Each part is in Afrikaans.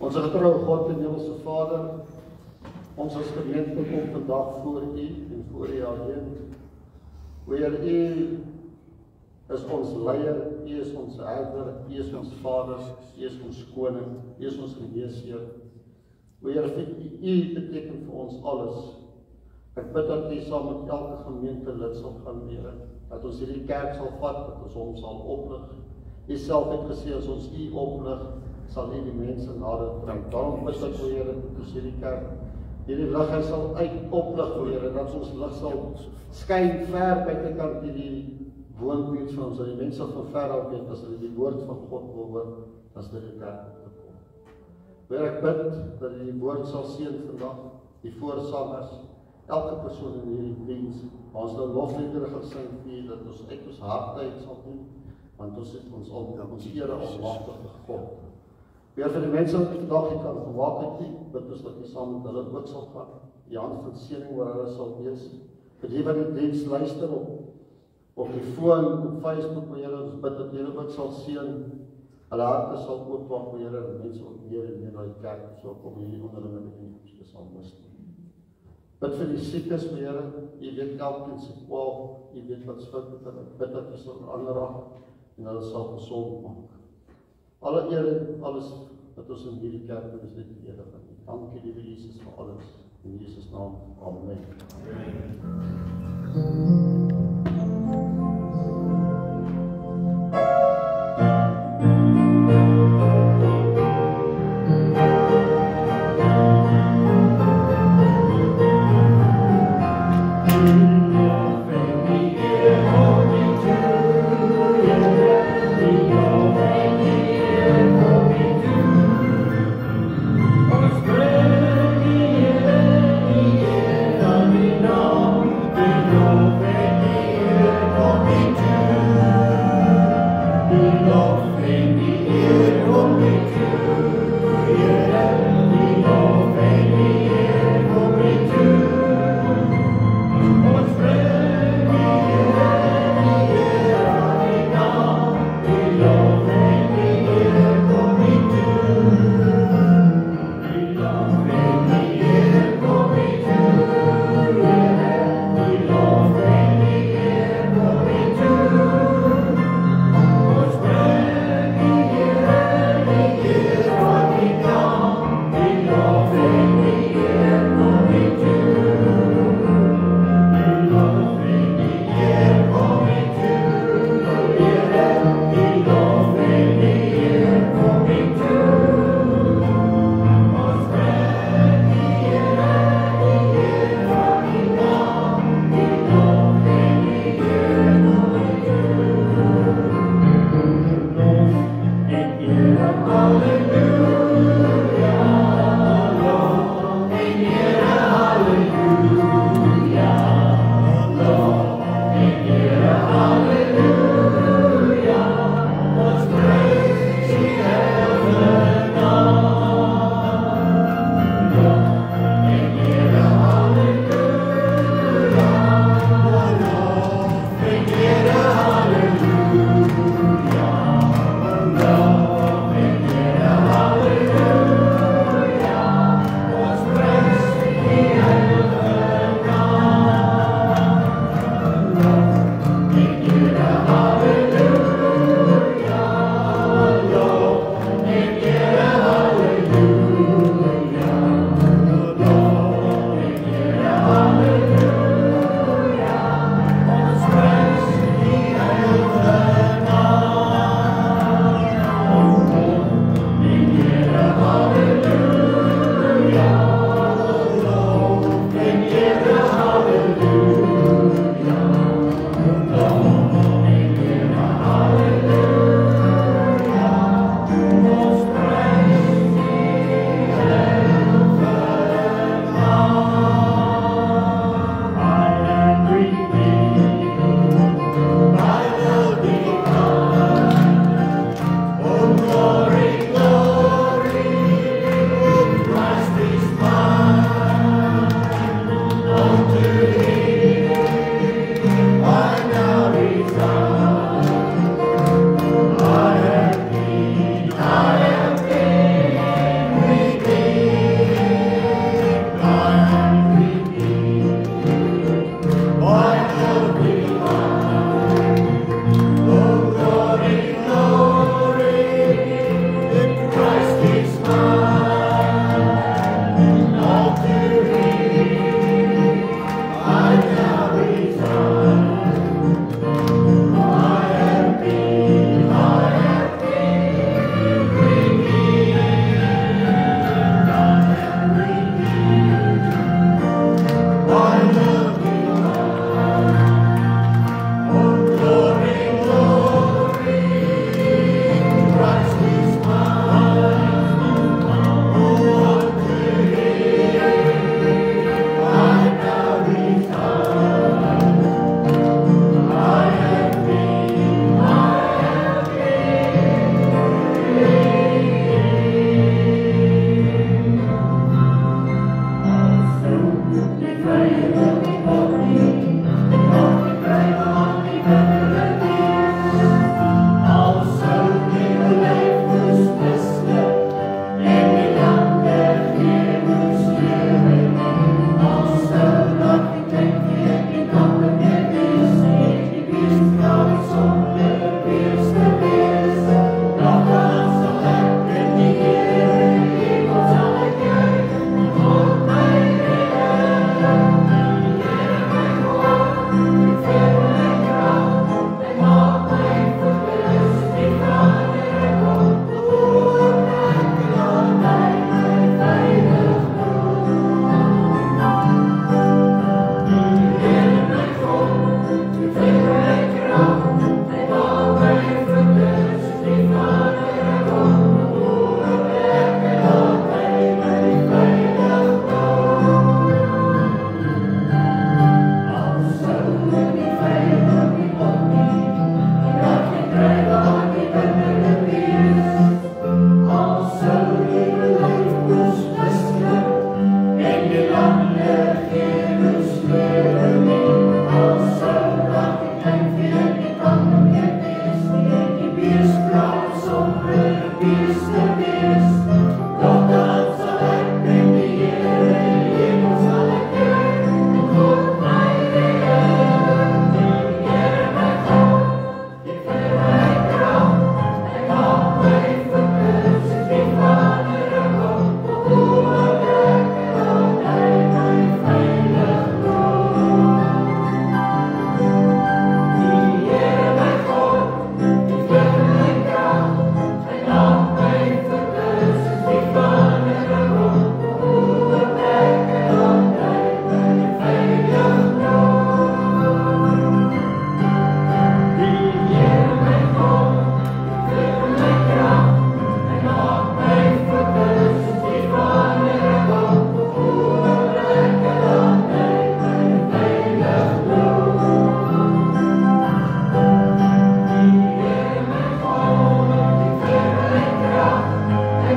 Onze getroue God en Hemelse Vader, ons as gemeente kom vandag voor U en voor U alleen. Heer, U is ons leier, U is ons herder, U is ons Vader, U is ons koning, U is ons geneesheer. Heer, U beteken vir ons alles. Ek bid dat U saam met elke gemeente lid sal gaan, Here, dat ons hierdie kerk sal vat, dat ons hom sal oplig. U self het gesê, as ons U oplig, sal U die mense nader bring. Daarom bid ek, Here, dat ons hierdie kerk, hierdie lig sal oplig, Here, dat ons lig sal skyn ver buitekant hierdie woonbuurt van ons, dat die mense van ver af weet, as hulle die woord van God wil hoor, as dit die kerk te kom. Heer, ek bid dat die woord sal seën vandag, die voorsangers, elke persoon in hierdie diens, waar ons nou lofliedere gesing vir, dat ons uit ons harte uit sal doen, want ons het ons Here almagtige God. Heer, vir die mense wat vandag nie kan gewaak het nie, bid ons dat U saam met hulle ook sal gaan, die hand van seëning waar hulle sal wees. Vir die wat die diens luister op die foon, op Facebook, Here, ons bid dat hulle ook sal seën, hulle harte sal oopmaak, Here, en mense ook meer en meer na die kerk sal kom, hierdie onderlinge bijeenkomste sal mis. Bid vir die siekes, Here, U weet elkeen se kwaal, U weet wat fout met hulle, bid dat U sal aanraak en hulle sal gesond maak. Alle eer en alles wat ons in hierdie kerk doen, is dit die ere van U. Dankie, liewe Jesus, vir alles. In Jesus' naam, amen. Hallelujah.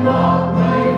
Naar de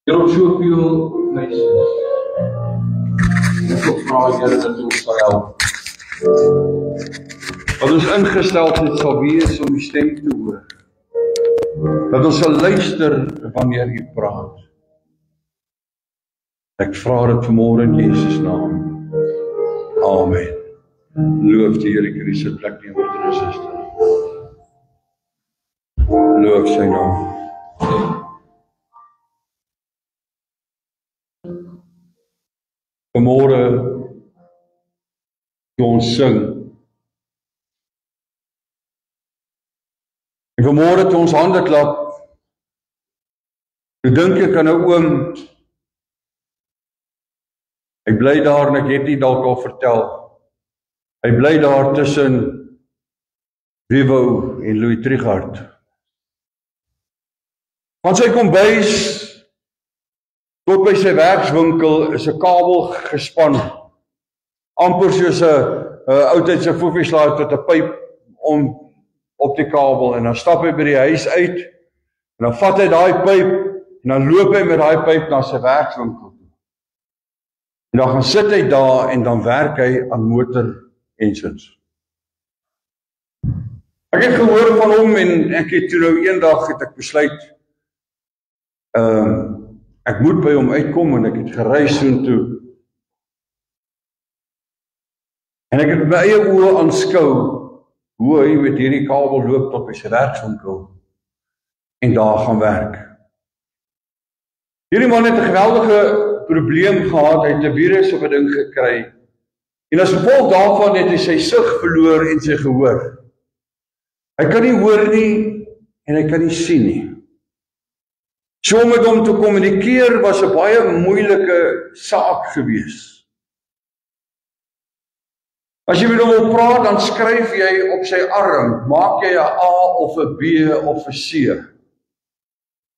Here op soveel mense. Ek wil vra Here dat ons sal help. Dat ons ingesteldheid sal wees om die stem te hoor. Dat ons sal luister wanneer U praat. Ek vra dit vanmôre in Jesus naam. Amen. Loof die Here Christus plek neem met ons suster. Loof sy naam. Vanmôre toe ons sing. En vanmôre toe ons hande klap. Toe dink ek aan 'n oom. Hy bly daar en ek het nie dalk al vertel. Hy bly daar tussen Wivo en Louis Trichardt. Van sy kombuis tot by sy werkswinkel is 'n kabel gespan, amper soos 'n oudtydse foefieslaai tot 'n pyp om op die kabel, en dan stap hy by die huis uit, en dan vat hy daai pyp, en dan loop hy met daai pyp na sy werkswinkel toe. En dan gaan sit hy daar, en dan werk hy aan motor engines. Ek het gehoor van hom, en ek het toe nou eendag het ek besluit, ek moet by hom uitkom, en ek het gereis soontoe. En ek het met my eie oë aanskou hoe hy met hierdie kabel loop tot by sy werkswinkel en daar gaan werk. Hierdie man het 'n geweldige probleem gehad, hy het 'n virus op 'n ding gekry. En as gevolg daarvan het hy sy sig verloor en sy gehoor. Hy kan nie hoor nie en hy kan nie sien nie. So om met hom te kommunikeer was 'n baie moeilike saak gewees. As jy met hom wil praat, dan skryf jy op sy arm, maak jy 'n A of 'n B of 'n C.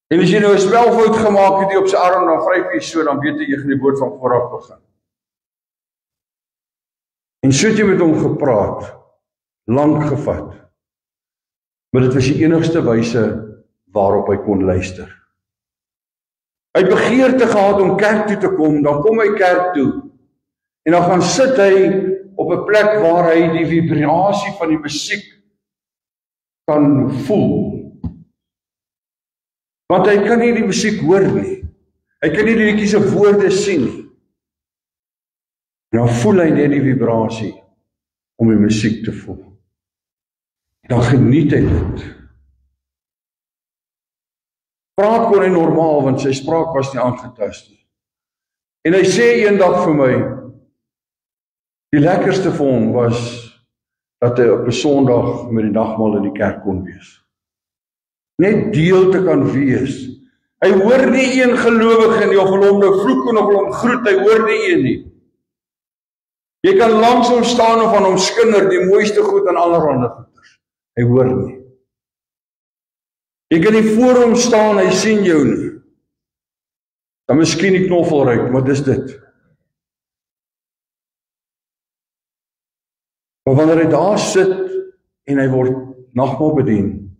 En as jy nou 'n spelfout gemaak het op sy arm, dan vryf jy so, dan weet jy gaan die woord van vooraf begin. En so het jy met hom gepraat, lank gevat. Maar dit was die enigste wyse waarop hy kon luister. Hy het begeerte gehad om kerk toe te kom, dan kom hy kerk toe. En dan gaan sit hy op 'n plek waar hy die vibrasie van die musiek kan voel. Want hy kan nie die musiek hoor nie. Hy kan nie die liedjies se woorde sien nie. En dan voel hy net die vibrasie om die musiek te voel. Dan geniet hy dit. Praat kon hy normaal, want sy spraak was nie aangetast nie. En hy sê eendag vir my, die lekkerste vir hom was, dat hy op 'n Sondag met die nagmaal in die kerk kon wees. Net deel te kan wees. Hy hoor nie een gelowige nie, of hulle hom nou vloek en of hulle hom groet, hy hoor nie een nie. Jy kan langs hom staan of aan hom skinder, die mooiste goed en allerhande goeders. Hy hoor nie. Jy kan nie voor hom staan, hy sien jou nie. Dan miskien die knoffel ruik, maar dis dit. Maar wanneer hy daar sit en hy word nagmaal bedien,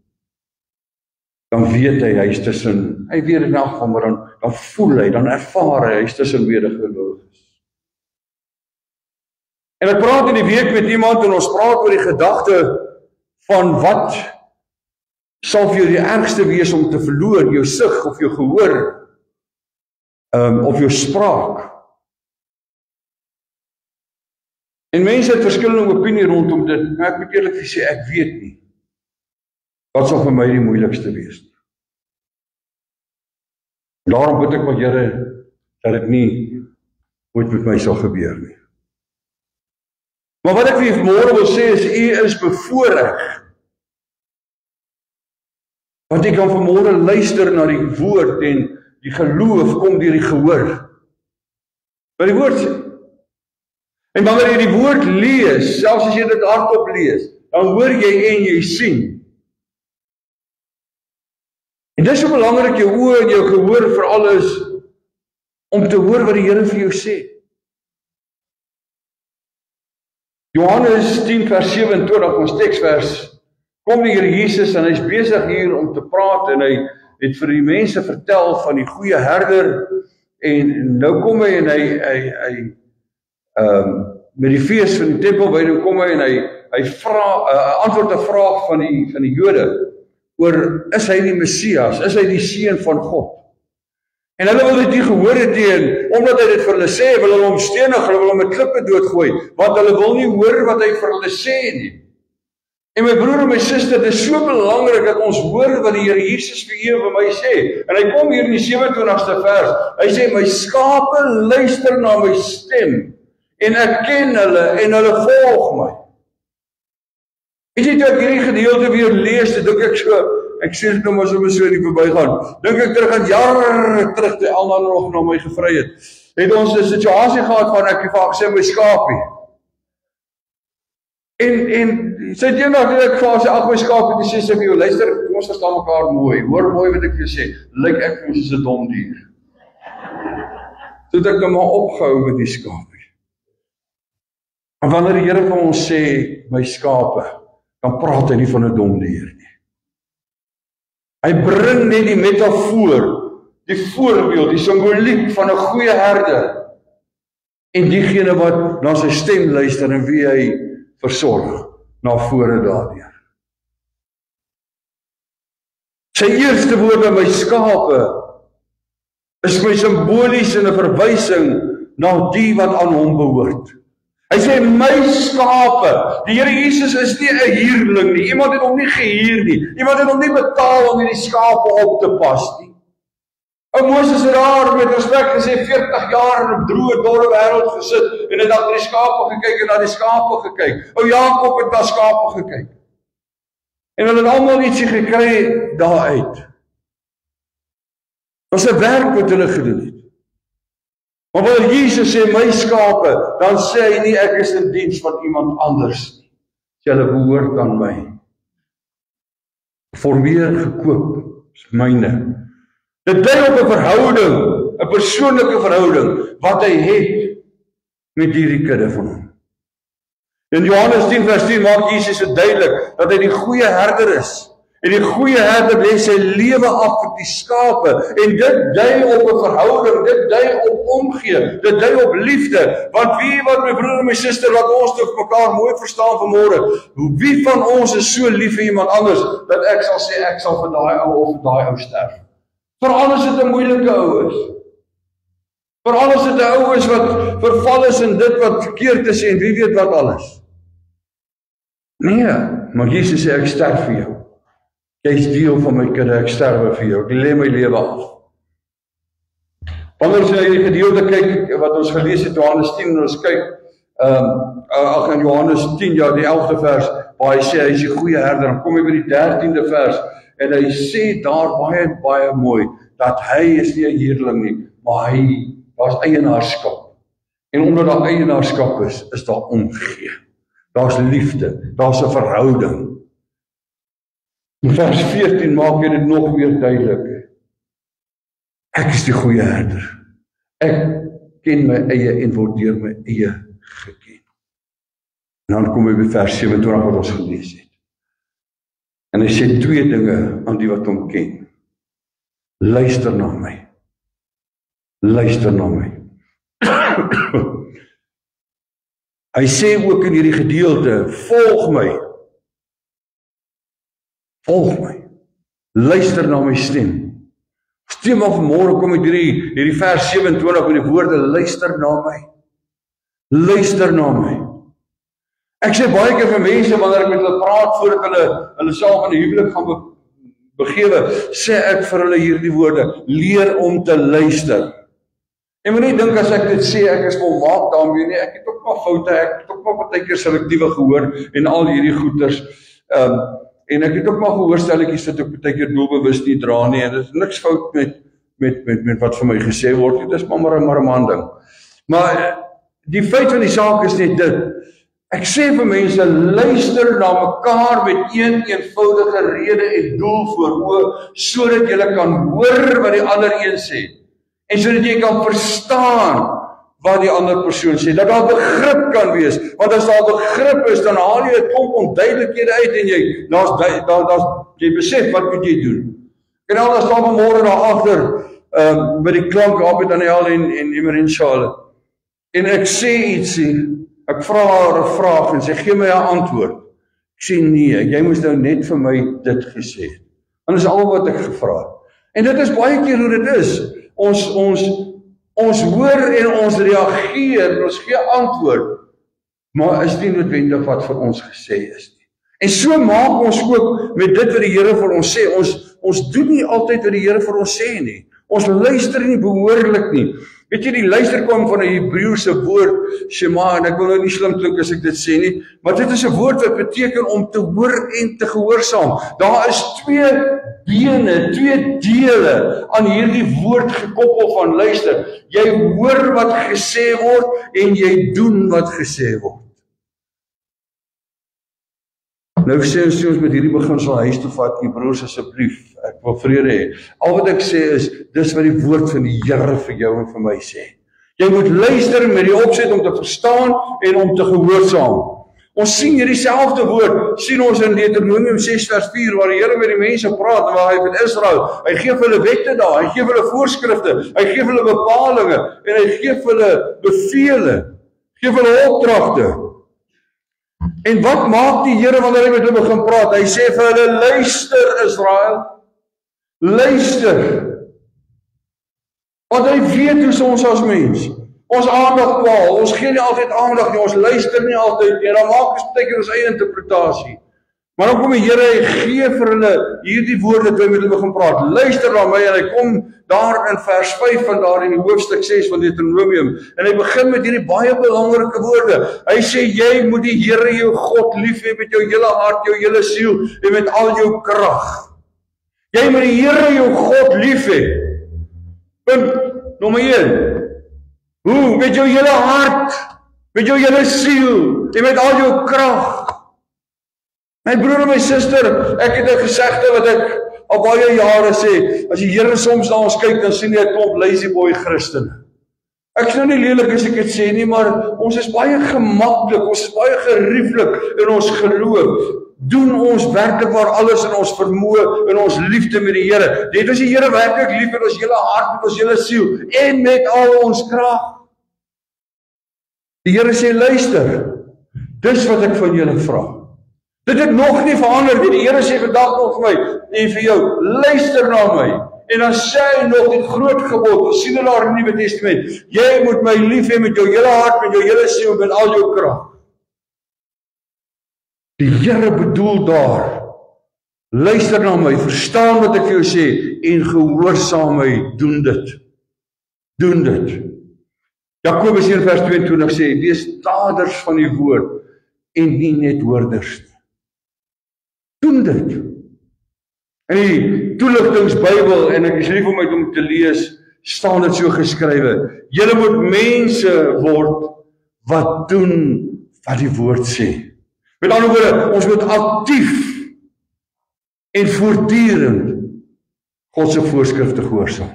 dan weet hy is tussen, hy weet dit nagmaal, maar dan voel hy, dan ervaar hy is tussen medegelowiges. En ek praat in die week met iemand en ons praat oor die gedagte van wat sal vir jou die ergste wees om te verloor, jou sig of jou gehoor, of jou spraak. En mense het verskillende opinie rondom dit, maar ek moet eerlik sê, ek weet nie. Wat sal vir my die moeilikste wees? Daarom bid ek maar Here, dat dit nie ooit met my sal gebeur nie. Maar wat ek vir môre wil sê is, u is bevoorreg Want jy kan vanmôre luister na die woord en die geloof kom deur die gehoor. Wat die woord sê. En wanneer jy die woord lees, selfs as jy dit hardop lees, dan hoor jy en jy sien. En dis so belangrik jou oë en jou gehoor veral is om te hoor wat die Here vir jou sê. Johannes 10 vers 27, ons teksvers, kom die Here Jesus en hy's besig hier om te praat en hy het vir die mense vertel van die goeie herder en nou kom hy en hy met die fees van die tempelwyding kom hy en hy vra antwoord 'n vraag van die Jode oor is hy die Messias, is hy die seun van God? En hulle wil dit nie gehoor het nie, omdat hy dit vir hulle sê, wil hulle hom stenig, hulle wil hom met klippe doodgooi, want hulle wil nie hoor wat hy vir hulle sê nie. En my broer en my suster, dit is so belangrik dat ons hoor wat die Here Jesus vir u en vir my sê. En hy kom hier in die 27ste vers, hy sê, my skape luister na my stem, en ek ken hulle, en hulle volg my. Weet jy, toe ek hierdie gedeelte weer lees, dink ek so, ek sê dit nou maar so nie verbygaan, dink ek terug aan jare terug, toe Elna nog na my gevry het ons 'n situasie gehad van ek vir haar gesê, my skapie. En sy het eendag toe ek vir haar sê, ag my skapie, die sê sy vir jou, luister, kom ons verstaan mekaar mooi, hoor mooi wat ek vir jou sê, lyk ek vir ons is 'n dom dier. Toe het ek nou maar opgehou met die skapie. En wanneer die Here vir ons sê, my skape, dan praat hy nie van 'n dom dier nie. Hy bring net die metafoor, die voorbeeld, die simboliek van 'n goeie herder en diegene wat na sy stem luister en wie hy versorg na vore daardeur. Sy eerste woorde, my skape, is my simbolies en 'n verwysing na die wat aan hom behoort. Hy sê, my skape, die Here Jesus is nie 'n huurling nie, iemand het hom nie gehuur nie, iemand het hom nie betaal om hierdie skape op te pas nie. Ou Moses het daar met respek gesê, 40 jaar in 'n droë, dorre wêreld gesit, en het na die skape gekyk en na die skape gekyk. Ou Jakob het na skape gekyk. En hulle het almal ietsie gekry daaruit. Ons 'n werk wat hulle gedoen het. Maar wanneer Jesus sê, my skape, dan sê hy nie, ek is in diens van iemand anders nie. Julle behoort aan my. Formeer gekoop, is myne. Dit dui op 'n verhouding, 'n persoonlike verhouding, wat hy het met hierdie kudde van hom. In Johannes 10 vers 10 maak Jesus dit duidelik, dat hy die goeie herder is. En die goeie herder lê sy lewe af vir die skape, en dit dui op 'n verhouding, dit dui op omgee, dit dui op liefde, want wie wat my broer en my suster, laat ons dit mekaar mooi verstaan vanmôre, wie van ons is so lief vir iemand anders, dat ek sal sê, ek sal vir daai ou of vir daai ou sterf. Veral as dit 'n moeilike ou is. Veral as dit 'n ou is wat verval is in dit wat verkeerd is en wie weet wat alles. Nee, maar Jesus sê, ek sterf vir jou. Jy is deel van my kudde, ek sterwe vir jou, ek lê my lewe af. Wanneer ons na die gedeelte kyk, wat ons gelees het, Johannes 10, en ons kyk, in Johannes 10, ja, die 11de vers, waar hy sê, hy is die goeie herder, dan kom hy by die 13de vers, en hy sê daar baie mooi, dat hy is nie 'n huurling nie, maar daar's eienaarskap. En omdat daar eienaarskap is daar omgee. Daar's liefde, daar's 'n verhouding. In vers 14 maak hy dit nog weer duidelik. Ek is die goeie herder. Ek ken my eie en word deur my eie geken. En dan kom hy by vers 27 wat ons gelees het. En hy sê 2 dinge aan die wat hom ken. Luister na my. Luister na my. Hy sê ook in hierdie gedeelte, volg my. Volg my. Luister na my stem. Stem af môre kom uit hierdie vers 27 met die woorde, luister na my. Luister na my. Ek sê baie keer vir mense, wanneer ek met hulle praat, voordat hulle self in die huwelik gaan begewe, sê ek vir hulle hierdie woorde, leer om te luister. En moenie dink as ek dit sê, ek is volmaak daarmee nie, ek het ook maar foute, ek het ook maar partykeer selektiewe gehoor, en al hierdie goeters, En ek het ook maar gehoor stelletjies wat ek baie keer doelbewus nie dra nie, en dit is niks fout met wat vir my gesê word nie, dit is maar 'n man ding. Maar die feit van die saak is net dit, ek sê vir mense, luister na mekaar met een eenvoudige rede en doel voor oë, sodat jy kan hoor wat die ander een sê, en sodat jy kan verstaan wat die ander persoon sê, dat daar begrip kan wees, want as daar begrip is, dan haal jy 'n klomp onduidelikhede uit en jy besef wat moet jy doen. En al staan vanmôre daar agter by die klank daar by Daniel en Emerin Charlotte. En ek sê ietsie, ek vra haar 'n vraag en sy gee my 'n antwoord. Ek sê nee, jy moes nou net vir my dit gesê het. En dis al wat ek gevra het. En dit is baie keer hoe dit is. Ons hoor en ons reageer, ons gee antwoord, maar is nie noodwendig wat vir ons gesê is nie. En so maak ons ook met dit wat die Here vir ons sê. Ons doen nie altyd wat die Here vir ons sê nie. Ons luister nie behoorlik nie. Weet jy, die luister kom van 'n Hebreëse woord, Shema, en ek wil nou nie slim klink as ek dit sê nie, maar dit is 'n woord wat beteken om te hoor en te gehoorsaam. Daar is twee bene, twee dele aan hierdie woord gekoppel van luister. Jy hoor wat gesê word en jy doen wat gesê word. Nou sê ons met hierdie beginsel huis toe vat, die broers asseblief, ek wil vrede hê. Al wat ek sê is, dis wat die woord van die Here vir jou en vir my sê. Jy moet luister met die opset om te verstaan en om te gehoorsaam. Ons sien hierdie selfde woord, sien ons in Deuteronomium 6 vers 4, waar die Here met die mense praat, waar hy met Israel, hy gee vir hulle wette daar, hy gee vir hulle voorskrifte, hy gee vir hulle bepalinge, en hy gee vir hulle bevele, gee vir hulle opdragte. En wat maak die Here wanneer hy met hulle begin praat? Hy sê vir hulle, luister Israel, luister. Want hy weet hoe ons as mens, ons aandag kwaal, ons gee nie altyd aandag nie, ons luister nie altyd nie, en dan maak ons baie keer ons eie interpretasie. Maar dan kom die Here, hy gee vir hulle hierdie woorde toe hy met hulle begin praat. Luister na my, en hy kom daar in vers 5 van daar in die hoofstuk 6 van Deuteronomium, en hy begin met hierdie baie belangrike woorde. Hy sê, jy moet die Here jou God lief hê met jou hele hart, jou hele siel, en met al jou krag. Jy moet die Here jou God lief hê. Punt nommer 1. Hoe? Met jou hele hart, met jou hele siel, en met al jou krag. My broer en my suster, ek het 'n gesegde wat ek al baie jare sê, as die Here soms na ons kyk, dan sien hy 'n klomp lazy boy Christene. Ek is nou nie lelik as ek dit sê nie, maar ons is baie gemaklik, ons is baie gerieflik in ons geloof. Doen ons werklik waar alles in ons vermoë, in ons liefde met die Here. Dit is die Here werklik lief met ons hele hart, met ons hele siel, en met al ons krag. Die Here sê, luister, dis wat ek van julle vra. Dit het nog nie verander nie. Die Here sê vandag nog vir my en vir jou, luister na my. En dan sê hy nog die groot gebod, ons sien dit daar in die Nuwe Testament, jy moet my lief hê met jou hele hart, met jou hele siel, met al jou krag. Die Here bedoel daar, luister na my, verstaan wat ek vir jou sê, en gehoorsaam my, doen dit. Doen dit. Jakobus 1 vers 22 sê, wees daders van die woord, en nie net hoorders. Doen dit. In die toelichtingsbybel, en ek is lief om dit te lees, staan dit so geskrywe, julle moet mense word, wat doen, wat die woord sê. Met ander woorde, ons moet aktief en voortdurend God se voorskrifte gehoorsaam.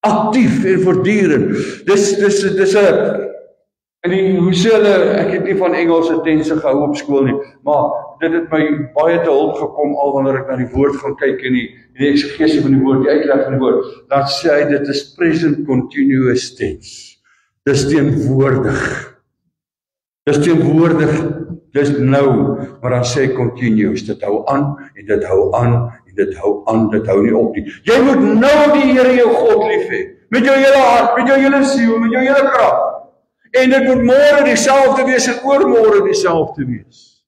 Aktief en voortdurend. Dis 'n en hoe sê hulle, ek het nie van Engelse tense gehou op skool nie, maar dit het my baie te hulp gekom al wanneer ek na die woord gaan kyk en die eksegesie van die woord, die uitleg van die woord, dan sê hy dit is present continuous tense. Dis teenwoordig. Dis teenwoordig. Dis nou, maar dan sê hy continuous, dit hou aan, en dit hou aan, en dit hou aan, dit hou nie op nie. Jy moet nou die Here jou God lief hê, met jou hele hart, met jou hele siel, met jou hele krag. En dit moet môre dieselfde wees en oormôre dieselfde wees.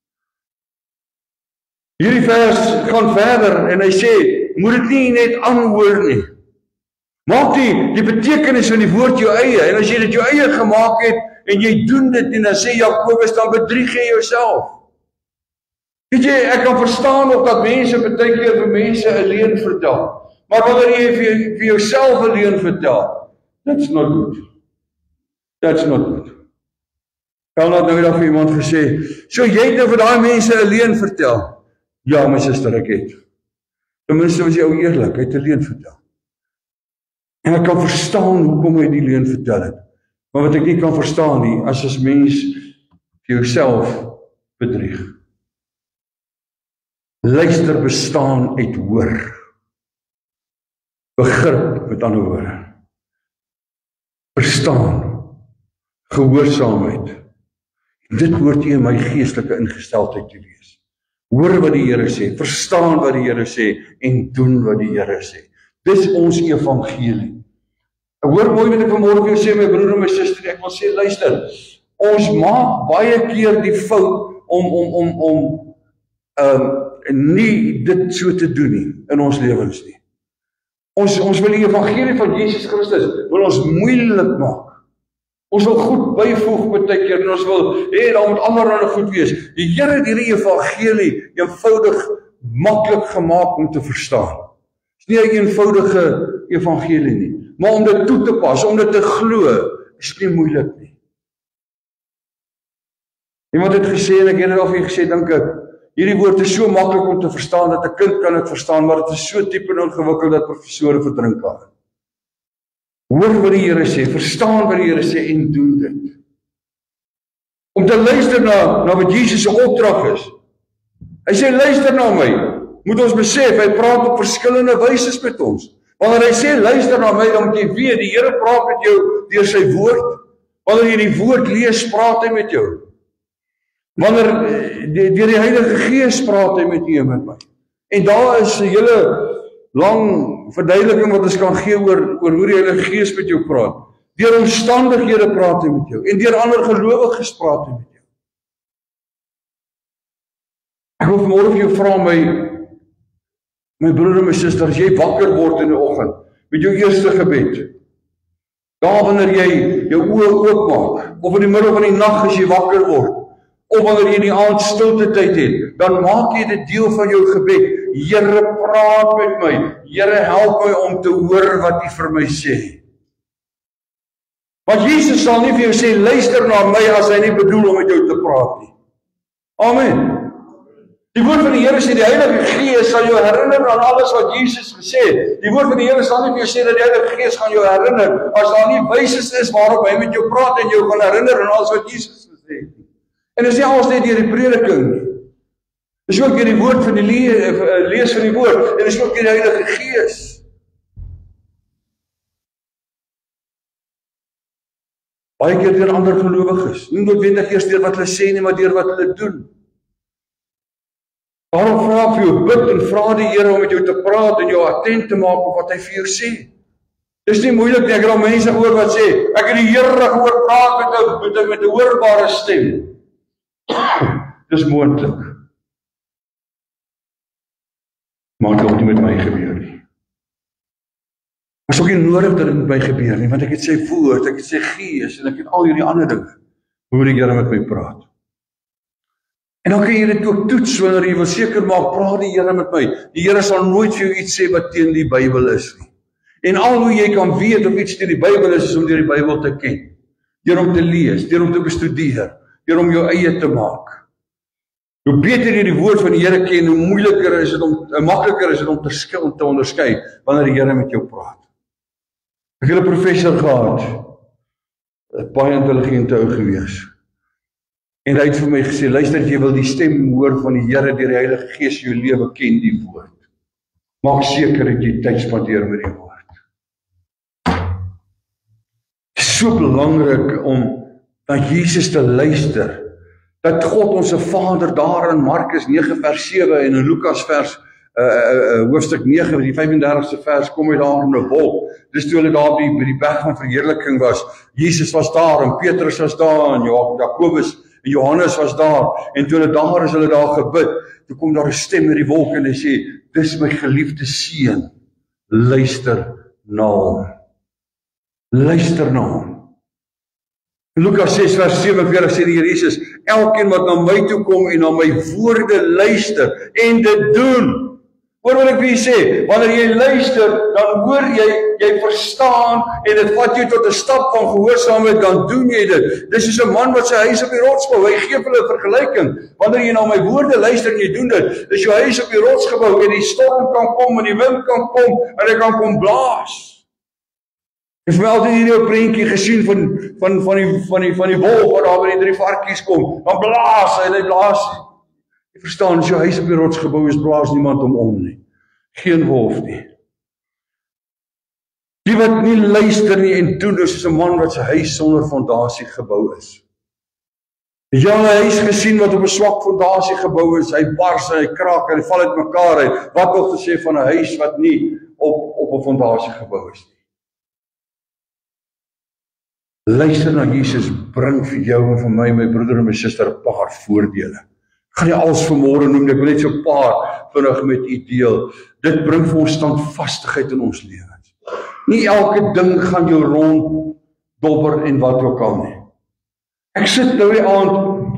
Hierdie vers gaan verder en hy sê, moet dit nie net aanhoor nie. Maak die betekenis van die woord jou eie, en as jy dit jou eie gemaak het, en jy doen dit, en dan sê Jakobus, dan bedrieg jy jouself. Weet jy, ek kan verstaan of dat mense baie keer vir mense 'n leuen vertel. Maar wanneer jy vir jouself 'n leuen vertel, that's not good. That's not good. Paul het nou eendag vir iemand gesê, so jy het nou vir daai mense 'n leuen vertel. Ja, my suster, ek het. Ten minste was jy ou eerlik, hy het 'n leuen vertel. En ek kan verstaan hoekom hy die leuen vertel het. Maar wat ek nie kan verstaan nie, as mens vir jouself bedrieg. Luister bestaan uit hoor. Begrip, met ander woorde. Verstaan. Gehoorsaamheid. Dit hoort jy in my geestelike ingesteldheid te wees. Hoor wat die Here sê, verstaan wat die Here sê en doen wat die Here sê. Dis ons evangelie. Ek hoor mooi wat ek vanmôre vir jou sê, my broer en my suster, ek wil sê, luister, ons maak baie keer die fout om nie dit so te doen nie in ons lewens nie. Ons wil die evangelie van Jesus Christus wil ons moeilik maak. Ons wil goed byvoeg baie keer en ons wil hê daar moet allerlei goed wees. Die Here het hierdie evangelie eenvoudig maklik gemaak om te verstaan. Dis nie 'n eenvoudige evangelie nie, maar om dit toe te pas, om dit te glo, is nie moeilik nie. Iemand het gesê en ek het dit al vir julle gesê, dink ek, hierdie woord is so maklik om te verstaan dat 'n kind kan dit verstaan, maar dit is so diep en ingewikkeld dat professore verdrink kan. Hoor wat die Here sê, verstaan wat die Here sê en doen dit. Om te luister na wat Jesus se opdrag is. Hy sê luister na my. Moet ons besef, hy praat op verskillende wyse met ons. Wanneer hy sê luister na my, dan moet jy weet die Here praat met jou deur sy woord. Wanneer jy die woord lees, praat hy met jou. Wanneer deur die Heilige Gees praat hy met u en met my. En daar is 'n hele lang verduideliking wat ons kan gee oor hoe die Heilige Gees met jou praat. Deur omstandighede praat hy met jou en deur ander gelowiges praat hy met jou. Ek wil vanmôre vir jou vra, my broer en my suster, as jy wakker word in die oggend met jou eerste gebed. Daar wanneer jy jou oë oopmaak of in die middel van die nag as jy wakker word, of wanneer jy in die aand stilte tyd het, dan maak jy dit deel van jou gebed. Here, praat met my. Here, help my om te hoor wat U vir my sê. Want Jesus sal nie vir jou sê, luister na my as hy nie bedoel om met jou te praat nie. Amen. Die woord van die Here sê, die Heilige Gees sal jou herinner aan alles wat Jesus gesê het. Die woord van die Here sal nie vir jou sê dat die Heilige Gees gaan jou herinner, as daar nie wyses is waarop hy met jou praat en jou gaan herinner aan alles wat Jesus gesê het. En dis nie alles net deur die prediking nie. Dis ook deur die woord van die lees van die woord, en dis ook deur die Heilige Gees. Baie keer deur ander gelowiges, nie noodwendig eers deur wat hulle sê nie, maar deur wat hulle doen. Daarom vra ek vir jou, bid en vra die Here om met jou te praat en jou attent te maak op wat hy vir jou sê. Dis nie moeilik nie, ek het al mense gehoor wat sê, ek het die Here gehoor praat met 'n hoorbare stem. Dis moontlik. Maar dit het nie met my gebeur nie. Maar is ook nie nodig dat dit met my gebeur nie, want ek het sy woord, ek het sy Gees en ek het al hierdie ander dinge, hoe die Here met my praat. En dan kan jy dit ook toets, wanneer jy wil seker maak, praat die Here met my. Die Here sal nooit vir jou iets sê wat teen die Bybel is nie. En al hoe jy kan weet of iets teen die Bybel is om deur die Bybel te ken. Deur om te lees, deur om te bestudeer, deur om jou eie te maak. Hoe beter jy die woord van die Here ken, hoe makliker is dit om te onderskei wanneer die Here met jou praat. Ek het 'n professor gehad, 'n baie intelligente ou gewees. En hy het vir my gesê, luister, jy wil die stem hoor van die Here deur die Heilige Gees in jou lewe, ken die woord. Maak seker dat jy tyd spandeer met die woord. Dit is so belangrik om na Jesus te luister, dat God ons Vader daar in Markus 9 vers 7 en in Lukas hoofstuk 9, die 35ste vers, kom hy daar in 'n wolk. Dis toe hulle daar by die berg van verheerliking was. Jesus was daar en Petrus was daar en Jakobus en Johannes was daar. En toe hulle daar is, hulle daar gebid. Toe kom daar 'n stem uit die wolk en hy sê, dis my geliefde seun, luister na hom. Luister na hom. Lukas 6 vers 47 sê die Here Jesus, elkeen wat na my toe kom en na my woorde luister en dit doen. Hoor wat ek vir jy sê, wanneer jy luister, dan hoor jy verstaan en dit vat jou tot 'n stap van gehoorsaamheid, dan doen jy dit. Dis soos 'n man wat sy huis op die rots bou, hy gee vir hulle 'n vergelyking. Wanneer jy na my woorde luister en jy doen dit, is jou huis op die rots gebou en die storm kan kom en die wind kan kom en hy kan kom blaas. Ek het vir my altyd hierdie 'n prentjie gesien van die wolf wat daar by die 3 varkies kom, dan blaas hy blaas. Jy verstaan, as jou huis op die rots gebou is, blaas niemand om nie. Geen wolf nie. Die wat nie luister nie en doen, is soos 'n man wat sy huis sonder fondasie gebou is. Het jy al 'n huis gesien wat op 'n swak fondasie gebou is, hy bars en hy kraak en hy val uit mekaar uit, wat nog te sê van 'n huis wat nie op 'n fondasie gebou is nie. Luister na Jesus bring vir jou en vir my broeder en my suster 'n paar voordele. Ek gaan nie alles vanmôre noem, ek wil net so 'n paar vinnig met u deel. Dit bring vir ons standvastigheid in ons lewens. Nie elke ding gaan jou ronddobber en wat ook al nie. Ek sit nou die aand,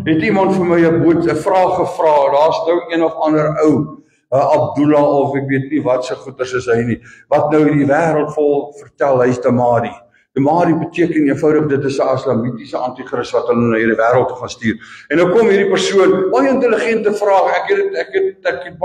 het iemand vir my 'n vraag gevra, daar's nou een of ander ou, Abdullah of ek weet nie wat se goeters is hy nie, wat nou die wêreld vol vertel, hy's Damari. Damari beteken eenvoudig, dit is 'n islamitiese anti-kris wat hulle na hierdie wêreld toe gaan stuur. En nou kom hierdie persoon, baie intelligente vraag, ek het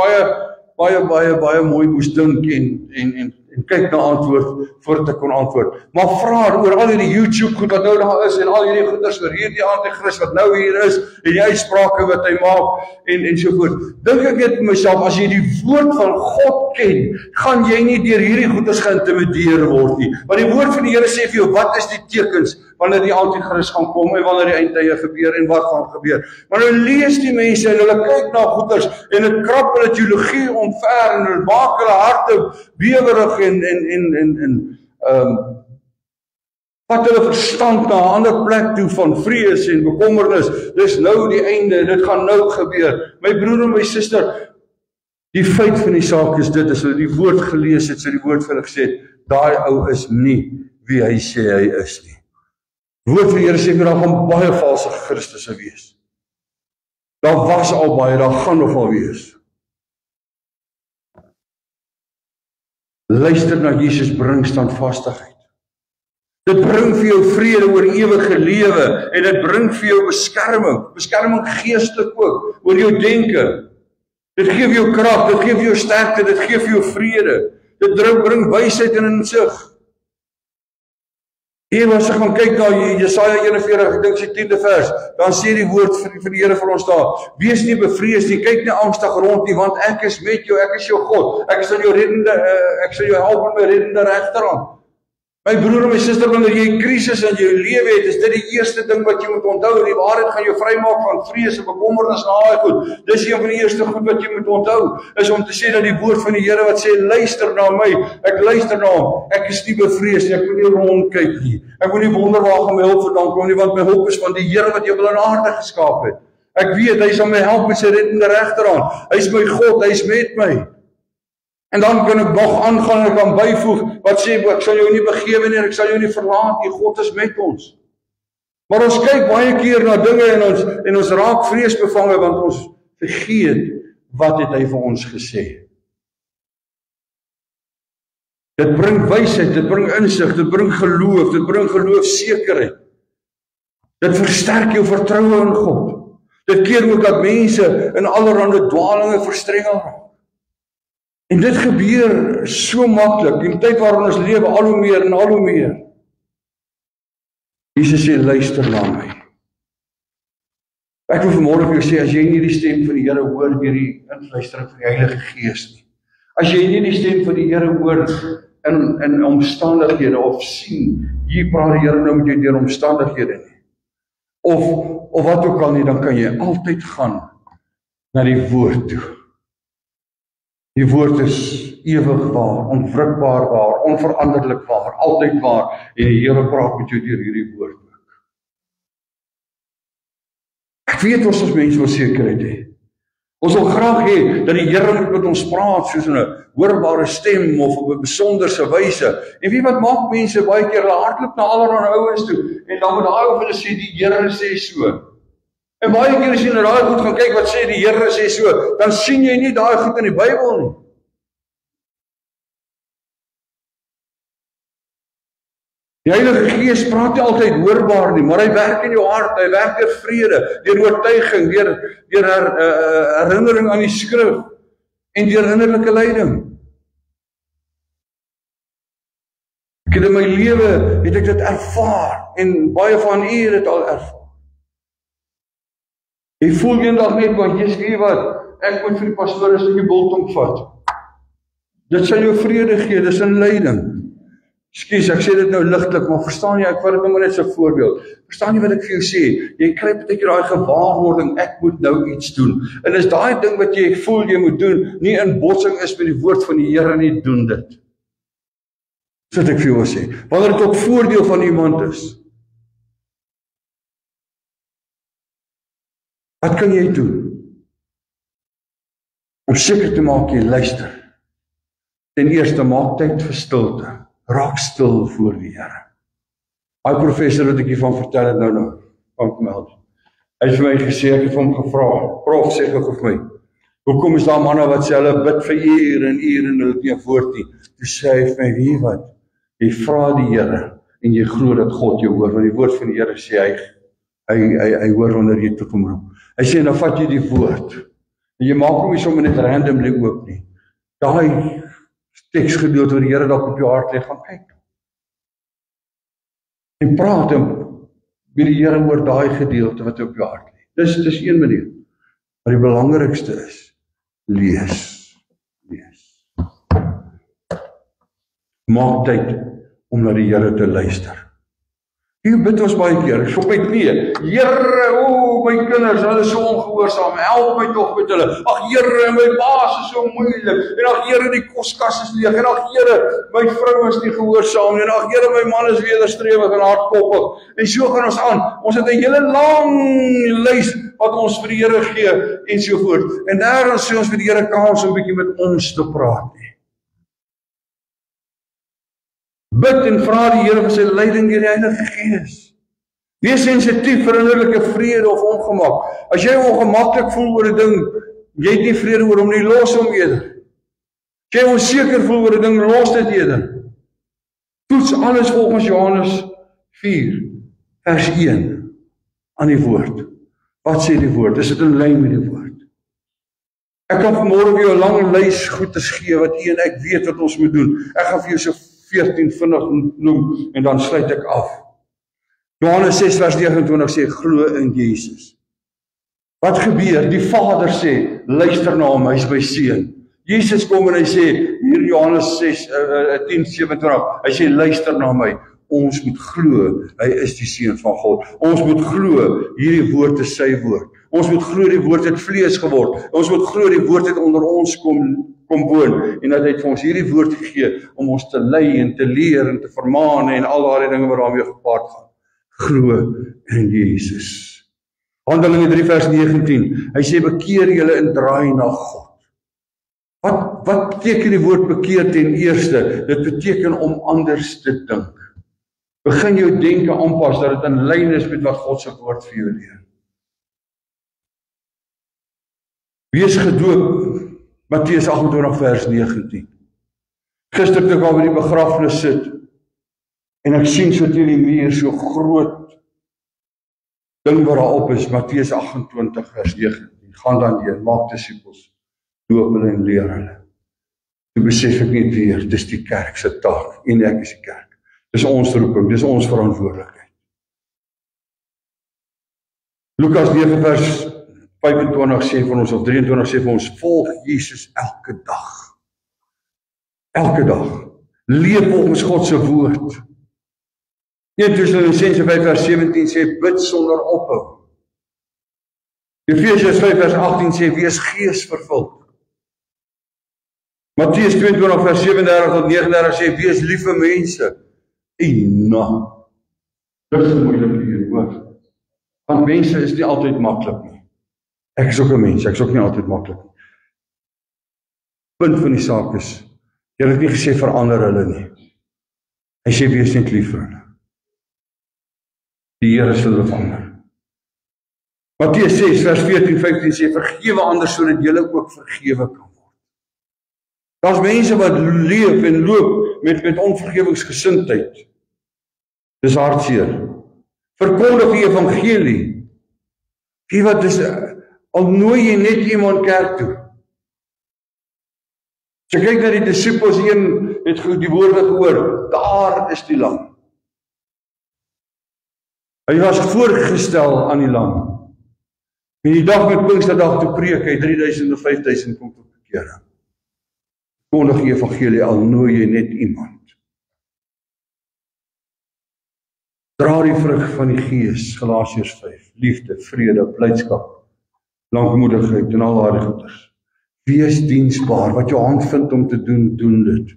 baie mooi moes dink en kyk na antwoord voordat ek kon antwoord. Maar vra oor al hierdie YouTube goed wat nou daar is en al hierdie goeders oor hierdie anti-kris wat nou hier is en die uitsprake wat hy maak en so voort. Dink ek net vir myself, as jy die woord van God ken, gaan jy nie deur hierdie goeders geïntimideer word nie. Want die woord van die Here sê vir jou, wat is die tekens wanneer die anti-kris gaan kom en wanneer die eindtye gebeur en wat gaan gebeur. Maar nou lees die mense en hulle kyk na goeders en dit krap hulle teologie omver en hulle maak hulle harte bewerig en vat hulle verstand na 'n ander plek toe van vrees en bekommernis. Dis nou die einde, dit gaan nou gebeur. My broer en my suster, die feit van die saak is dit, as hulle die woord gelees het, so die woord vir hulle gesê, daai ou is nie wie hy sê hy is nie. Die woord van die Here sê vir daar gaan baie valse Christusse wees. Daar was al baie, daar gaan nog al wees. Luister na Jesus bring standvastigheid. Dit bring vir jou vrede oor ewige lewe en dit bring vir jou beskerming geestelik ook, oor jou denke. Dit gee vir jou krag, dit gee vir jou sterkte, dit gee vir jou vrede. Dit bring wysheid en insig. Hier as ek gaan kyk na Jesaja 41, ek dink sy 10de vers, dan sê die woord van die Here vir ons daar, wees nie bevrees nie, kyk nie angstig rond nie, want ek is met jou, ek is jou God, ek sal jou help met my reddende regterhand. My broer en my suster, wanneer jy 'n krisis in jou lewe het, is dit die eerste ding wat jy moet onthou. Die waarheid gaan jou vrymaak van vrees en bekommernis en al daai goed. Dis een van die eerste goed wat jy moet onthou, is om te sê dat die woord van die Here wat sê, luister na my, ek luister na hom, ek is nie bevrees nie, ek moet nie rondkyk nie. Ek moet nie wonder waar gaan my hulp vandaan kom nie, want my hulp is van die Here wat hemel en aarde geskaap het. Ek weet, hy sal my help met sy reddende regterhand. Hy is my God, hy is met my. En dan kan ek nog aangaan en ek kan byvoeg, wat sê, ek sal jou nie begewe nie, ek sal jou nie verlaat nie, God is met ons. Maar ons kyk baie keer na dinge en ons raak vreesbevange, want ons vergeet, wat het hy vir ons gesê. Dit bring wysheid, dit bring insig, dit bring geloofsekerheid. Dit versterk jou vertroue in God. Dit keer ook dat mense in allerhande dwalinge verstrengel raak. En dit gebeur so maklik, in die tyd waarin ons lewe, al hoe meer en al hoe meer. Jesus sê, luister na my. Ek wil vanmôre vir jou sê, as jy nie die stem van die Here hoor deur die influistering van die Heilige Gees nie, as jy nie die stem van die Here hoor in omstandighede of sien, hier praat die Here nou met jou deur omstandighede nie, of wat ook al nie, dan kan jy altyd gaan na die woord toe. Die woord is ewig waar, onwrikbaar waar, onveranderlik waar, altyd waar, en die Here praat met jou deur hierdie woord ook. Ek weet ons as mense wil sekerheid hê. Ons wil graag hê dat die Here moet met ons praat soos in 'n hoorbare stem of op 'n besonderse wyse. En wie wat maak mense baie keer, hulle hardloop na allerlei ouens toe en dan moet daai ou hulle sê die Here sê so. En baie keer as jy na daai goed gaan kyk wat sê die Here sê so, dan sien jy nie daai goed in die Bybel nie. Die Heilige Gees praat nie altyd hoorbaar nie, maar hy werk in jou hart, hy werk deur vrede, deur oortuiging, deur herinnering aan die skrif en deur innerlike leiding. Ek het in my lewe het ek dit ervaar en baie van u het dit al ervaar. Jy voel eendag net maar jy's weet wat, ek moet vir die pastoor 'n stukkie biltong vat. Dit sal jou vrede gee, dis 'n leiding. Ekskuus, ek sê dit nou ligtelik, maar verstaan jy, ek vat dit nou maar net so 'n voorbeeld. Verstaan jy wat ek vir jou sê? Jy kry baie keer daai gewaarwording, ek moet nou iets doen. En as daai ding wat jy voel jy moet doen, nie in botsing is met die woord van die Here nie, doen dit. Dis wat ek vir jou wil sê. Wanneer dit tot voordeel van iemand is. Wat kan jy doen? Om seker te maak jy luister. Ten eerste, maak tyd vir stilte. Raak stil voor die Here. Hy professor wat ek hiervan vertel het nou van meld. Hy het vir my gesê, ek het vir hom gevra, prof sê gou vir my, hoekom is daar manne wat sê hulle bid vir ure en hulle het nie 'n woord nie. Toe sê hy vir my, weet wat, jy vra die Here en jy glo dat God jou hoor, want die woord van die Here sê hy hoor wanneer jy tot hom roep. Hy sê, nou vat jy die woord en jy maak hom nie sommer net randomly oop nie. Daai teksgedeelte wat die Here dalk op jou hart lê, gaan kyk. En praat met die Here oor daai gedeelte wat op jou hart lê. Dis een manier. Maar die belangrikste is, lees. Maak tyd om na die Here te luister. Hier bid ons baie keer, ek op my knie, Here, my kinders, hulle is so ongehoorsaam, help my tog met hulle. Ag Here, my baas is so moeilik, en ag Here, die koskas is leeg, en ag Here, my vrou is nie gehoorsaam nie, en ag Here, my man is wederstrewig en hardkoppig. En so gaan ons aan. Ons het 'n hele lang lys wat ons vir die Here gee en so voort. En daar sê ons vir die Here kans om 'n bietjie met ons te praat nie. Bid en vra die Here vir sy leiding deur die Heilige Gees. Wees sensitief vir innerlike vrede of ongemak. As jy ongemaklik voel oor 'n ding, jy het nie vrede oor hom nie, los hom eerder. As jy onseker voel oor 'n ding, los dit eerder. Toets alles volgens Johannes 4, vers 1 aan die woord. Wat sê die woord? Is dit in lyn met die woord? Ek kan vanmôre vir jou 'n lang lys goeders gee wat u en ek weet wat ons moet doen. Ek gaan vir jou so 14 vinnig noem en dan sluit ek af. Johannes 6 vers 29 sê, glo in Jesus. Wat gebeur? Die Vader sê, luister na hom, hy is my seun. Jesus kom en hy sê, hier in Johannes 6, 10:27, hy sê, luister na my. Ons moet glo, hy is die seun van God. Ons moet glo, hierdie woord is sy woord. Ons moet glo, die woord het vlees geword. Ons moet glo, die woord het onder ons kom woon, en dat hy het vir ons hierdie woord gegee, om ons te lei en te leer en te vermaan, en al daardie dinge wat daarmee gepaard gaan. Glo in Jesus. Handelinge 3 vers 19, hy sê, bekeer julle en draai na God. Wat beteken die woord bekeer ten eerste? Dit beteken om anders te dink. Begin jou denke aanpas, dat dit in lyn is met wat God se woord vir jou leer. Wees gedoop, Matteus 28 vers 19. Gister toe ek al by die begrafnis sit, en ek sien so teen die muur so groot ding wat daar op is, Matteus 28 vers 19. Gaan dan deur, maak disippels, doop hulle en leer hulle. Toe besef ek net weer, dis die kerk se taak, en ek is die kerk. Dis ons roeping, dis ons verantwoordelikheid. Lukas 9 vers 25 sê vir ons, of 23 sê vir ons, volg Jesus elke dag. Elke dag. Leef volgens God se woord. 1 Tessalonisense 5 vers 17 sê, bid sonder ophou. Efesiërs 5 vers 18 sê, wees geesvervuld. Matteus 22 vers 37 tot 39 sê, wees lief vir mense. Dis moeilik hier, hoor. Want mense is nie altyd maklik nie. Ek is ook 'n mens, ek is ook nie altyd maklik nie. Punt van die saak is, Here het nie gesê verander hulle nie. Hy sê wees net lief vir hulle. Die Here sal hulle verander. Matteus 6 vers 14-15 sê, vergewe ander sodat julle ook vergewe kan word. Daar's mense wat leef en loop met onvergewingsgesindheid. Dis hartseer. Verkondig die evangelie. Wie wat is, al nooi jy net iemand kerk toe. As jy kyk na die disippels, een het die woorde gehoor, daar is die lam. Hy was voorgestel aan die lam. En die dag met Pinksterdag toe preek hy 3000 of 5000 kom tot bekering. Kondig die evangelie, al nooi jy net iemand. Dra die vrug van die Gees, Galasiërs 5, liefde, vrede, blydskap, lankmoedigheid en al daardie goeders. Wees diensbaar, wat jou hand vind om te doen, doen dit.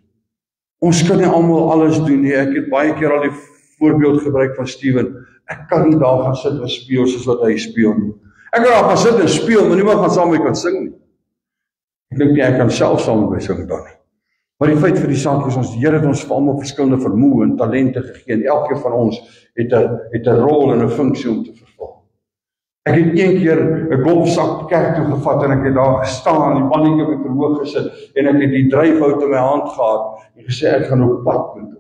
Ons kan nie almal alles doen nie. Ek het baie keer al die voorbeeld gebruik van Steven. Ek kan nie daar gaan sit en speel soos wat hy speel nie. Ek kan daar gaan sit en speel, maar niemand gaan saam met my kan sing nie. Ek dink nie, ek kan self saam met my sing dan nie. Maar die feit vir die saak is, ons Here het ons vir almal verskillende vermoë en talente gegee, en elkeen van ons het 'n rol en 'n funksie om te vervul. Ek het een keer 'n golfsak kerk toe gevat en ek het daar gestaan, die mannetjie op die verhoog gesit en ek het die dryfhout in my hand gehad en gesê ek gaan op pad moet.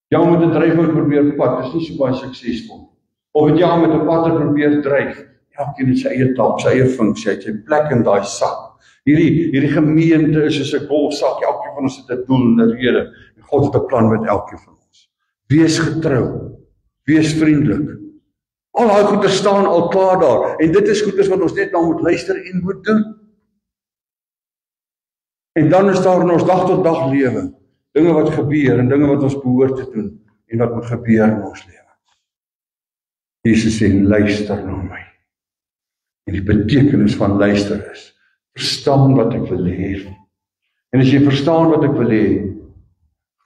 Jy moet 'n dryfhout probeer pad, dis nie so baie suksesvol. Of het jy met 'n padder probeer dryf, elkeen het sy eie taak, sy eie funksie, hy het sy plek in daai sak. Hierdie gemeente is soos 'n golfsak, elkeen van ons het 'n doel en 'n rede, en God het 'n plan met elkeen van ons. Wees getrou, wees vriendelik. Al daai goeie staan al klaar daar, en dit is goeie wat ons net nou moet luister en moet doen. En dan is daar in ons dag tot dag lewe, dinge wat gebeur, en dinge wat ons behoort te doen, en wat moet gebeur in ons lewe. Jesus sê, luister na my. En die betekenis van luister is, verstaan wat ek wil hê. En as jy verstaan wat ek wil hê,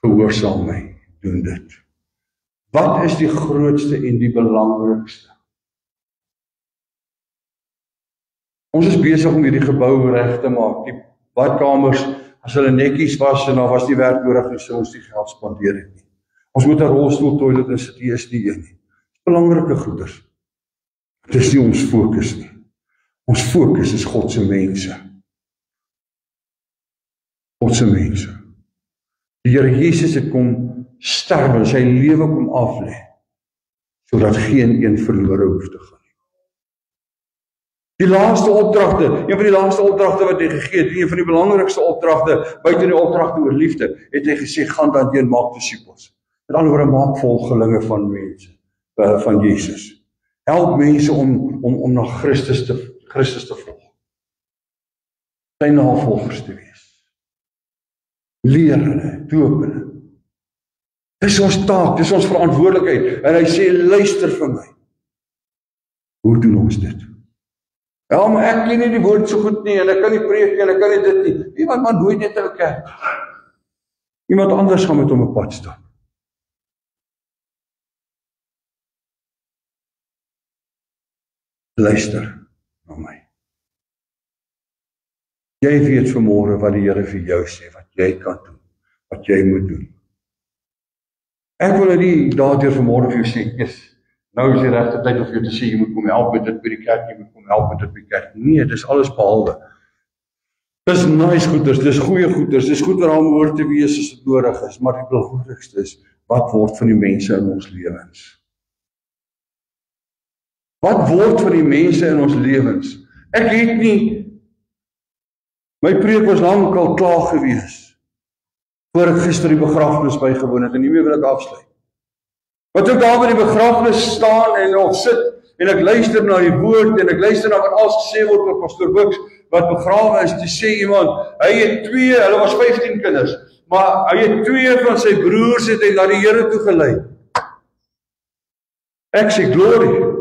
gehoorsaam my, doen dit. Wat is die grootste en die belangrikste? Ons is besig om hierdie gebou reg te maak. Die badkamers, as hulle netjies was en daar was nie werk nodig nie, sou ons die geld spandeer het nie. Ons moet 'n rolstoel toilet in sit, hier is nie een nie. Belangrike goeders. Dit is nie ons fokus nie. Ons fokus is God se mense. God se mense. Die Here Jesus het kom sterwe, sy lewe kom aflê, sodat geen een verlore hoef te gaan. Die laaste opdragte, een van die laaste opdragte wat hy gegee het, een van die belangrikste opdragte, buite die opdragte oor liefde, het hy gesê, gaan dan heen, maak disippels. Met ander woorde, maak volgelinge van mense, van Jesus. Help mense om na Christus te volg. Sy navolgers te wees. Leer hulle, doop hulle. Dis ons taak, dis ons verantwoordelikheid. En hy sê, luister vir my. Hoe doen ons dit? Ja, maar ek ken nie die woord so goed nie, en ek kan nie preek nie, en ek kan nie dit nie. Iemand maar nooit net in 'n kerk. Iemand anders gaan met hom 'n pad stap. Luister na my. Jy weet vanmôre wat die Here vir jou sê, wat jy kan doen, wat jy moet doen. Ek wil nie daardeur vanmôre vir jou sê, yes, nou is die regte tyd om vir jou te sê, jy moet kom help met dit by die kerk, jy moet kom help met dit by die kerk. Nee, dis alles behalwe. Dis nice goeders, dis goeie goeders, dis goed wat daar hoort te wees as dit nodig is, maar die belangrikste is, wat word van die mense in ons lewens? Wat word van die mense in ons lewens? Ek het nie, my preek was lankal klaar gewees, voor ek gister die begrafnis bygewoon het, en hiermee wil ek afsluit. Wat ek daar by die begrafnis staan en of sit, en ek luister na die woord, en ek luister na wat alles gesê word oor Pastor Bux, wat begrawe is, te sê iemand, hy het hulle was 15 kinders, maar hy het 2 van sy broers het hy na die Here toe gelei. Ek sê glory.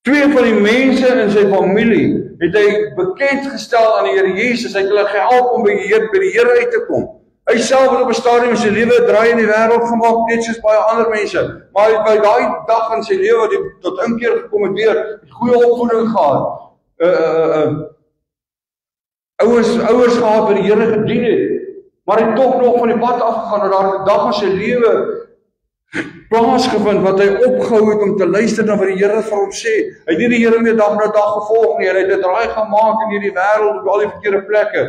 2 van die mense in sy familie het hy bekend gestel aan die Here Jesus, hy het hulle gehelp om by die Here uit te kom. Hy self het op 'n stadium in sy lewe draai in die wêreld gemaak, net soos baie ander mense. Maar hy het by daai dag in sy lewe wat hy tot inkeer gekom het weer, goeie opvoeding gehad. Ouers gehad wat die Here gedien het, maar hy het tog nog van die pad afgegaan, en daar 'n dag in sy lewe plaasgevind wat hy opgehou het om te luister na wat die Here vir hom sê. Hy het nie die Here meer dag na dag gevolg nie, en hy het 'n draai gemaak in hierdie wêreld op al die verkeerde plekke,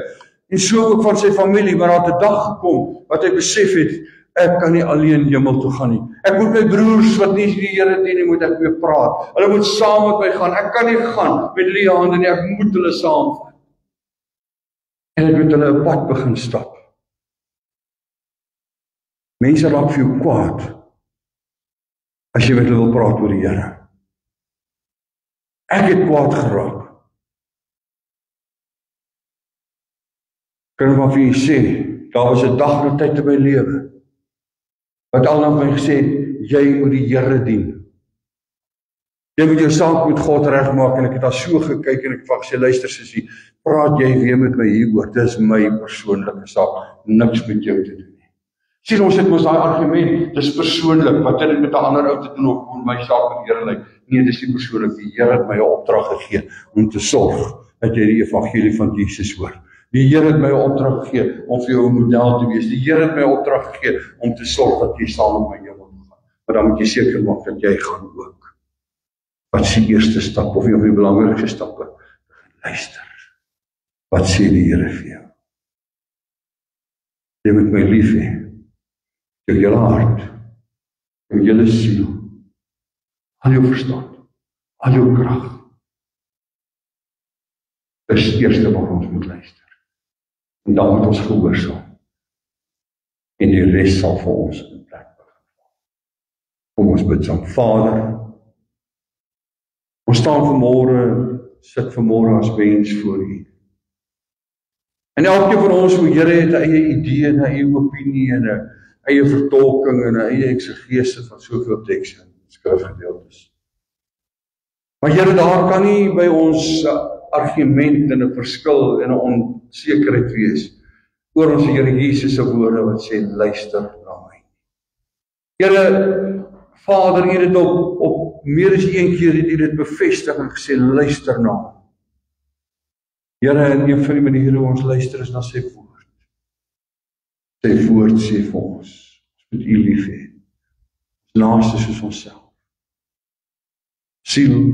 en so ook van sy familie, maar daar het 'n dag gekom wat hy besef het, ek kan nie alleen hemel toe gaan nie. Ek moet my broers wat nie die Here dien nie, moet ek mee praat. Hulle moet saam met my gaan. Ek kan nie gaan met leë hande nie, ek moet hulle saamvat. En ek moet hulle 'n pad begin stap. Mense raak vir jou kwaad as jy met hulle wil praat oor die Here. Ek het kwaad geraak. Kan maar vir jy sê, daar was 'n dag en 'n tyd in my lewe wat al na my gesê het, jy moet die Here dien. Jy moet jou saak met God regmaak, en ek het daar so gekyk en ek het gesê, luister sussie, praat jy weer met my hieroor, dis my persoonlike saak, niks met jou te doen nie. Sien, ons het mos daai argument, dis persoonlik, wat het dit met 'n ander ou te doen of hoe my saak met die Here lyk? Nee, dis nie persoonlik, die Here het my 'n opdrag gegee om te sorg dat jy die evangelie van Jesus hoor. Die Here het my 'n opdrag gegee om vir jou 'n model te wees. Die Here het my 'n opdrag gegee om te sorg dat jy saam met my hemel gaan. Maar dan moet jy seker maak dat jy gaan ook. Wat is die eerste stap of die belangrikste stappe? Luister. Wat sê die Here vir jou? Jy moet my lief hê. Jou hele hart, jou hele siel, al jou verstand, al jou krag. Dis die eerste waar ons moet luister. En dan moet ons gehoorsaam. En die res sal vir ons in plek begin. Kom ons bid saam. Vader, ons staan vanmôre, sit vanmôre as mens voor U. En elkeen van ons, o Here, het 'n eie idee en 'n eie opinie en 'n eie vertolking en 'n eie eksegese van soveel tekste en skrifgedeeltes. Maar Here, daar kan nie by ons argument en 'n verskil en 'n onsekerheid wees oor ons Here Jesus se woorde wat sê, luister na my. Here, Vader, U het op meer as een keer het U dit bevestig en gesê, luister na my. Here, en een van die maniere hoe ons luister is na sy woord. Sy woord sê vir ons moet U lief hê. Naaste soos onsself. Siel,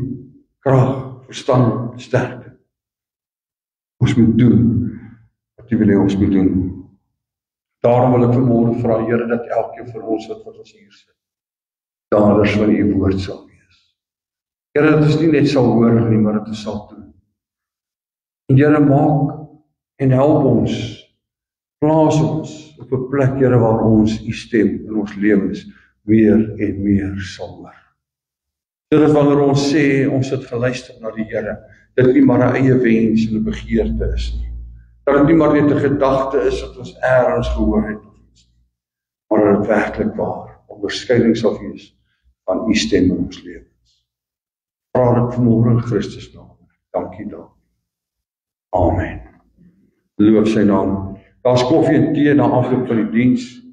krag, verstand, sterkte. Ons moet doen wat U wil hê ons moet doen. Daarom wil ek vanmôre vra, Here, dat elkeen van ons wat ons hier sit, daders van U woord sal wees. Here, dat ons nie net sal hoor nie, maar dat ons sal doen. En Here, maak en help ons, plaas ons op 'n plek, Here, waar ons U stem in ons lewens meer en meer sal hoor. Sodat wanneer ons sê, ons het geluister na die Here, dit nie maar 'n eie wens en 'n begeerte is nie. Dat dit nie maar net 'n gedagte is wat ons eers gehoor het of iets nie. Maar dat dit werklik waar onderskeiding sal wees van U stem in ons lewens. Vra dit vanmôre in Christus naam. Dankie daarvoor. Amen. Loof sy naam. Daar's koffie en tee na afloop van die diens.